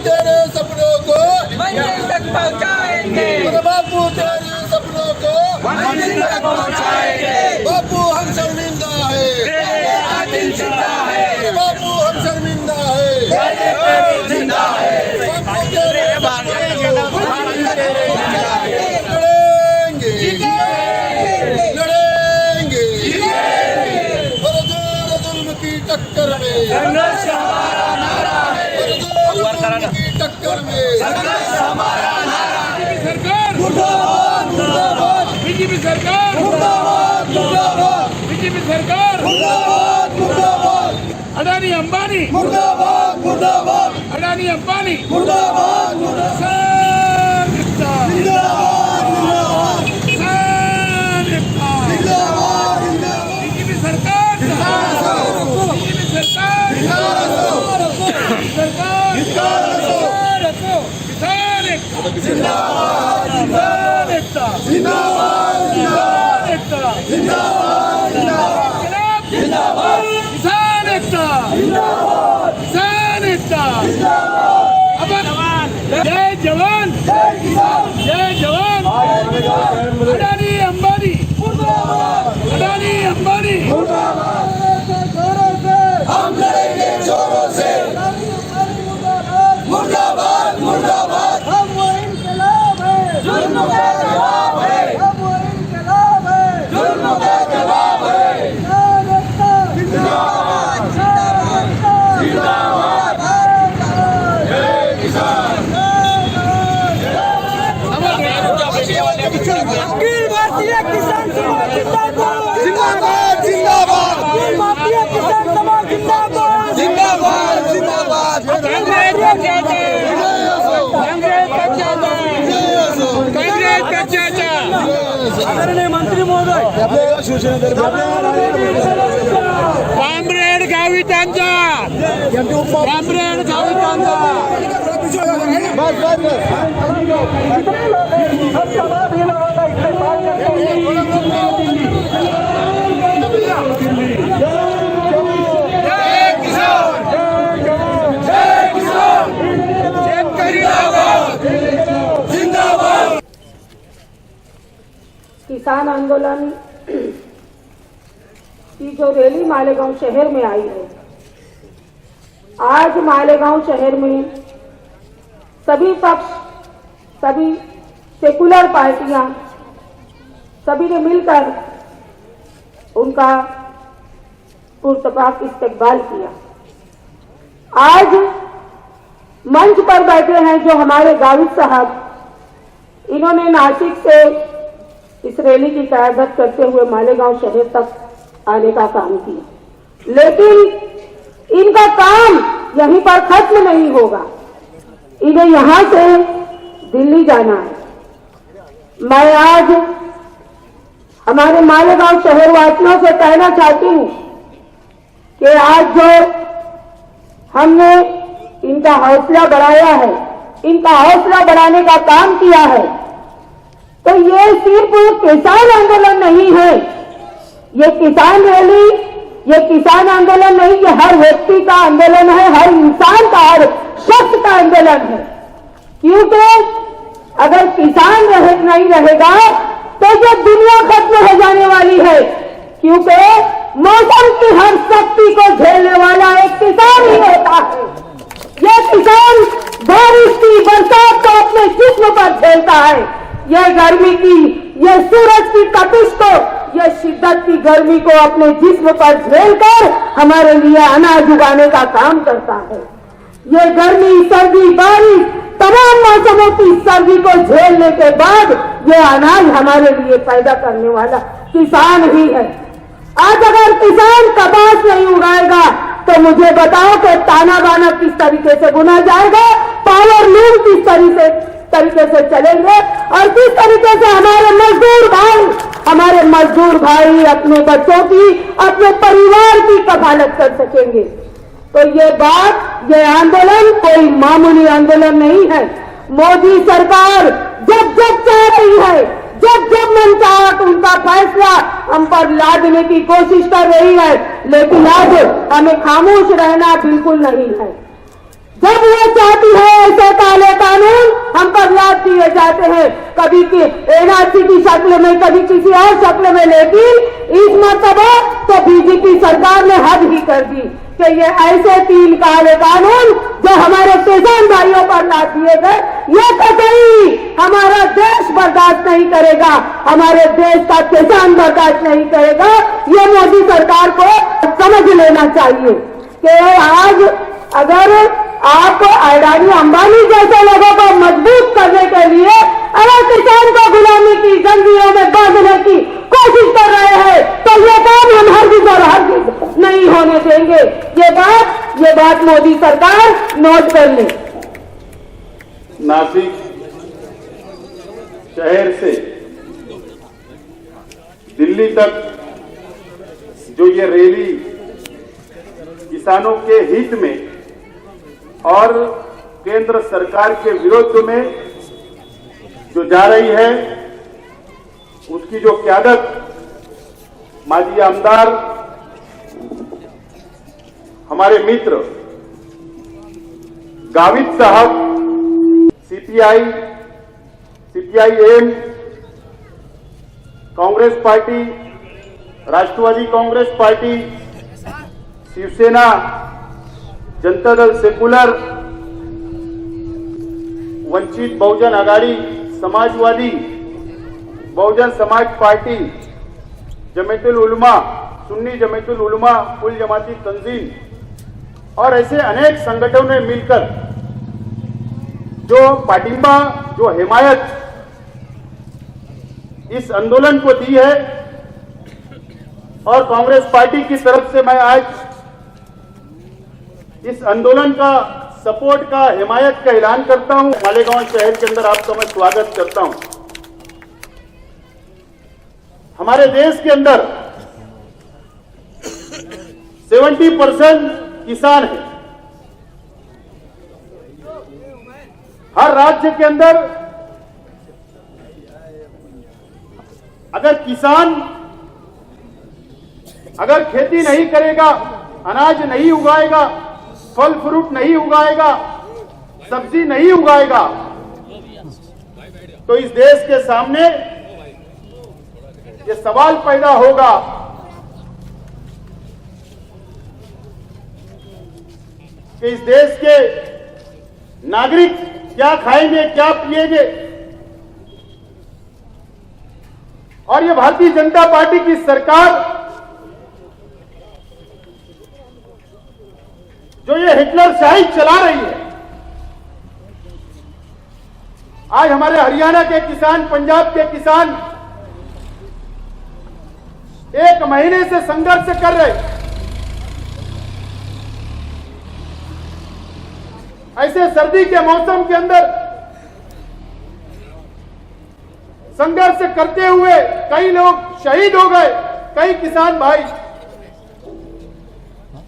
तेरे सपनों को मंजिल तक पहुंचाएंगे। बापू तेरे सपनों को मंजिल तक पहुंचाएंगे। बापू हम शर्मिंदा है, तेरा दिल जिंदा है। बापू हम शर्मिंदा है, तेरा दिल जिंदा है। बापू तेरे लड़ेंगे लड़ेंगे और जुल्म की टक्कर में संघर्ष हमारा नारा है। जुल्म की टक्कर में संघर्ष हमारा नारा है। सरकार मुर्दाबाद मुर्दाबाद बीजेपी सरकार मुर्दाबाद मुर्दाबाद बीजेपी सरकार मुर्दाबाद मुर्दाबाद अडानी अंबानी मुर्दाबाद मुर्दाबाद अडानी अंबानी मुर्दाबाद जिंदाबाद जिंदाबाद जिंदाबाद बीजेपी सरकार बीजेपी सरकार सरकार किसान एकता जिंदाबाद किसान एकता जिंदाबाद किसान एकता जिंदाबाद जिंदाबाद किसान एकता किसान एकता अपन जय जवान जय जवान अडानी अंबानी अडानी अंबानी हम लड़ेंगे जोरों से मुर्दाबाद मुर्दाबाद जुल्म का जवाब है जुल्म का जवाब है जिंदाबाद जिंदाबाद जय किसान अखिल भारतीय किसान समाज जिंदाबाद जिंदाबाद जिंदाबाद अखिल भारतीय किसान समाज जिंदाबाद जिंदाबाद जिंदाबाद कांग्रेस का चाचा आदरणीय मंत्री महोदय कामरेड गावितांचा कामरेड गावितांचा किसान आंदोलन की जो रैली मालेगांव शहर में आई है, आज मालेगांव शहर में सभी पक्ष, सभी सेकुलर पार्टियां, सभी ने मिलकर उनका पुरतपाक इस्तकबाल किया। आज मंच पर बैठे हैं जो हमारे गावित साहब, इन्होंने नासिक से इस रैली की क़यादत करते हुए मालेगांव शहर तक आने का काम किया, लेकिन इनका काम यहीं पर खत्म नहीं होगा, इन्हें यहां से दिल्ली जाना है। मैं आज हमारे मालेगांव शहर वासियों से कहना चाहती हूं कि आज जो हमने इनका हौसला बढ़ाया है, इनका हौसला बढ़ाने का काम किया है, तो ये सिर्फ किसान आंदोलन नहीं है, ये किसान रैली, ये किसान आंदोलन नहीं, ये हर व्यक्ति का आंदोलन है, हर इंसान का, हर शख्स का आंदोलन है। क्योंकि अगर किसान नहीं रहेगा तो ये दुनिया खत्म हो जाने वाली है, क्योंकि मौसम की हर शक्ति को झेलने वाला एक किसान ही होता है। ये किसान बारिश की, बरसात को अपने जिस्म पर झेलता है, यह गर्मी की, यह सूरज की तपिश को, यह शिद्दत की गर्मी को अपने जिस्म पर झेलकर हमारे लिए अनाज उगाने का काम करता है। यह गर्मी, सर्दी, बारिश, तमाम मौसमों की सर्दी को झेलने के बाद यह अनाज हमारे लिए पैदा करने वाला किसान ही है। आज अगर किसान कपास नहीं उगाएगा तो मुझे बताओ कि ताना बाना किस तरीके से बुना जाएगा, पावर लूम किस तरीके से चलेंगे, और किस तरीके से हमारे मजदूर भाई अपने बच्चों की, अपने परिवार की कफालत कर सकेंगे। तो ये बात, ये आंदोलन कोई मामूली आंदोलन नहीं है। मोदी सरकार जब जब चाह रही है, जब जब मन चाहा तो उनका फैसला हम पर लादने की कोशिश कर रही है, लेकिन आज हमें खामोश रहना बिल्कुल नहीं है। जब वो चाहती है ऐसे काले कानून हम पर लाद दिए जाते हैं, कभी एनआरसी की शक्ल में, कभी किसी और शक्ल में, लेकिन इस मर्तबा तो बीजेपी सरकार ने हद ही कर दी कि ये ऐसे 3 काले कानून जो हमारे किसान भाइयों पर लाद दिए गए, ये कतई हमारा देश बर्दाश्त नहीं करेगा, हमारे देश का किसान बर्दाश्त नहीं करेगा। ये मोदी सरकार को समझ लेना चाहिए कि आज अगर आप अडानी अंबानी जैसे लोगों को मजबूत करने के लिए अगर किसान को गुलामी की जंजीरों में बांधने की कोशिश कर रहे हैं, तो ये काम हम हरगिज़ और हरगिज़ नहीं होने देंगे। ये बात मोदी सरकार नोट कर ले। नासिक शहर से दिल्ली तक जो ये रैली किसानों के हित में और केंद्र सरकार के विरोध में जो जा रही है, उसकी जो क़यादत माजी आमदार हमारे मित्र गावित साहब सीपीआईएम, कांग्रेस पार्टी, राष्ट्रवादी Congress party, Shiv Sena, Janata Dal secular, Vanchit Bahujan Aghadi, Samajwadi, Bahujan Samaj party, Jamiatul उलमा, सुन्नी जमीयतुल उलमा, कुल जमाती तंजीम और ऐसे अनेक संगठनों ने मिलकर जो पाटिंबा, जो हिमायत इस आंदोलन को दी है, और कांग्रेस पार्टी की तरफ से मैं आज इस आंदोलन का सपोर्ट का, हिमायत का ऐलान करता हूं। मालेगांव शहर के अंदर आपका मैं स्वागत करता हूं। हमारे देश के अंदर 70% किसान है। हर राज्य के अंदर अगर किसान अगर खेती नहीं करेगा, अनाज नहीं उगाएगा, फल फ्रूट नहीं उगाएगा, सब्जी नहीं उगाएगा, तो इस देश के सामने ये सवाल पैदा होगा कि इस देश के नागरिक क्या खाएंगे, क्या पिएंगे। और ये भारतीय जनता पार्टी की सरकार जो ये हिटलर शाही चला रही है, आज हमारे हरियाणा के किसान, पंजाब के किसान 1 महीने से संघर्ष कर रहे। ऐसे सर्दी के मौसम के अंदर संघर्ष करते हुए कई लोग शहीद हो गए, कई किसान भाई।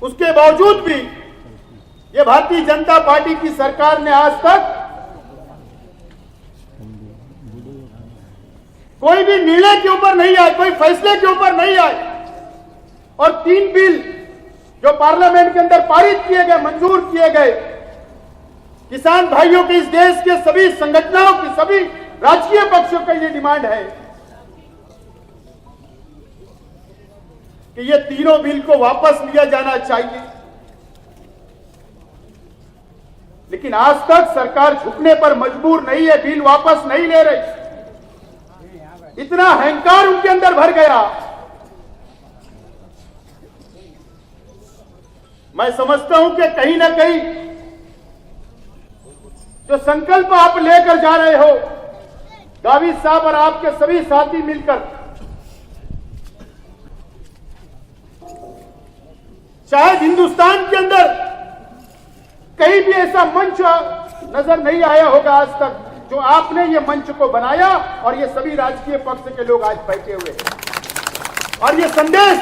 उसके बावजूद भी ये भारतीय जनता पार्टी की सरकार ने आज तक कोई भी निर्णय के ऊपर नहीं आए, कोई फैसले के ऊपर नहीं आए। और 3 बिल जो पार्लियामेंट के अंदर पारित किए गए, मंजूर किए गए, किसान भाइयों के, इस देश के सभी संगठनों की, सभी राजकीय पक्षों का ये डिमांड है कि ये तीनों बिल को वापस लिया जाना चाहिए। लेकिन आज तक सरकार झुकने पर मजबूर नहीं है, बिल वापस नहीं ले रही। इतना अहंकार उनके अंदर भर गया। मैं समझता हूं कि कहीं ना कहीं जो संकल्प आप लेकर जा रहे हो, गावित साहब और आपके सभी साथी मिलकर, शायद हिंदुस्तान के अंदर कहीं भी ऐसा मंच नजर नहीं आया होगा आज तक, जो आपने ये मंच को बनाया और ये सभी राजकीय पक्ष के लोग आज बैठे हुए हैं। और ये संदेश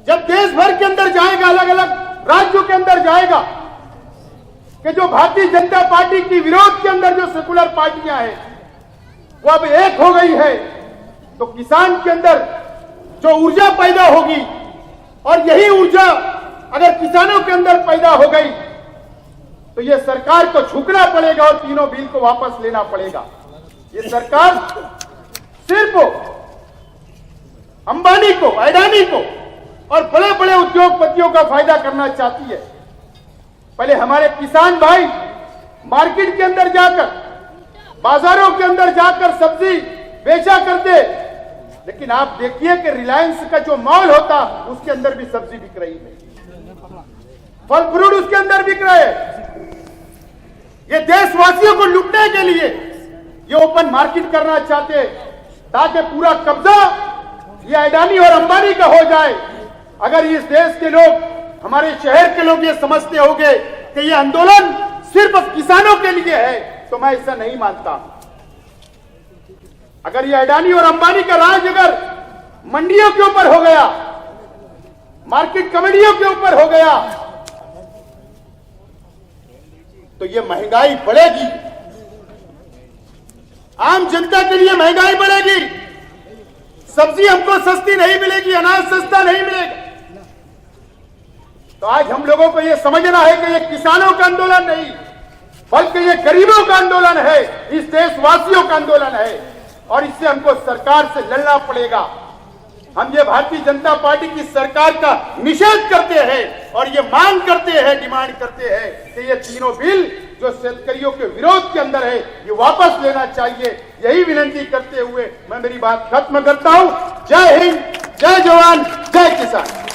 जब देश भर के अंदर जाएगा, अलग अलग राज्यों के अंदर जाएगा, कि जो भारतीय जनता पार्टी की विरोध के अंदर जो सेकुलर पार्टियां हैं वो अब एक हो गई है, तो किसान के अंदर जो ऊर्जा पैदा होगी और यही ऊर्जा अगर किसानों के अंदर पैदा हो गई तो ये सरकार को झुकना पड़ेगा और तीनों बिल को वापस लेना पड़ेगा। ये सरकार सिर्फ अंबानी को, अडानी को और बड़े बड़े उद्योगपतियों का फायदा करना चाहती है। पहले हमारे किसान भाई मार्केट के अंदर जाकर, बाजारों के अंदर जाकर सब्जी बेचा करते, लेकिन आप देखिए कि रिलायंस का जो मॉल होता उसके अंदर भी सब्जी बिक रही है, फल फ्रूट उसके अंदर बिक रहे हैं। ये देशवासियों को लूटने के लिए ये ओपन मार्केट करना चाहते ताकि पूरा कब्जा ये अडानी और अंबानी का हो जाए। अगर इस देश के लोग, हमारे शहर के लोग ये समझते होंगे कि ये आंदोलन सिर्फ किसानों के लिए है, तो मैं ऐसा नहीं मानता। अगर ये अडानी और अंबानी का राज अगर मंडियों के ऊपर हो गया, मार्केट कमेटियों के ऊपर हो गया, तो ये महंगाई बढ़ेगी, आम जनता के लिए महंगाई बढ़ेगी, सब्जी हमको सस्ती नहीं मिलेगी, अनाज सस्ता नहीं मिलेगा। तो आज हम लोगों को यह समझना है कि ये किसानों का आंदोलन नहीं, बल्कि ये गरीबों का आंदोलन है, इस देशवासियों का आंदोलन है, और इससे हमको सरकार से लड़ना पड़ेगा। हम ये भारतीय जनता पार्टी की सरकार का निषेध करते हैं और ये मांग करते हैं, डिमांड करते हैं कि ये तीनों बिल जो शेतकरियों के विरोध के अंदर है ये वापस लेना चाहिए। यही विनती करते हुए मैं मेरी बात खत्म करता हूं। जय हिंद, जय जवान, जय किसान।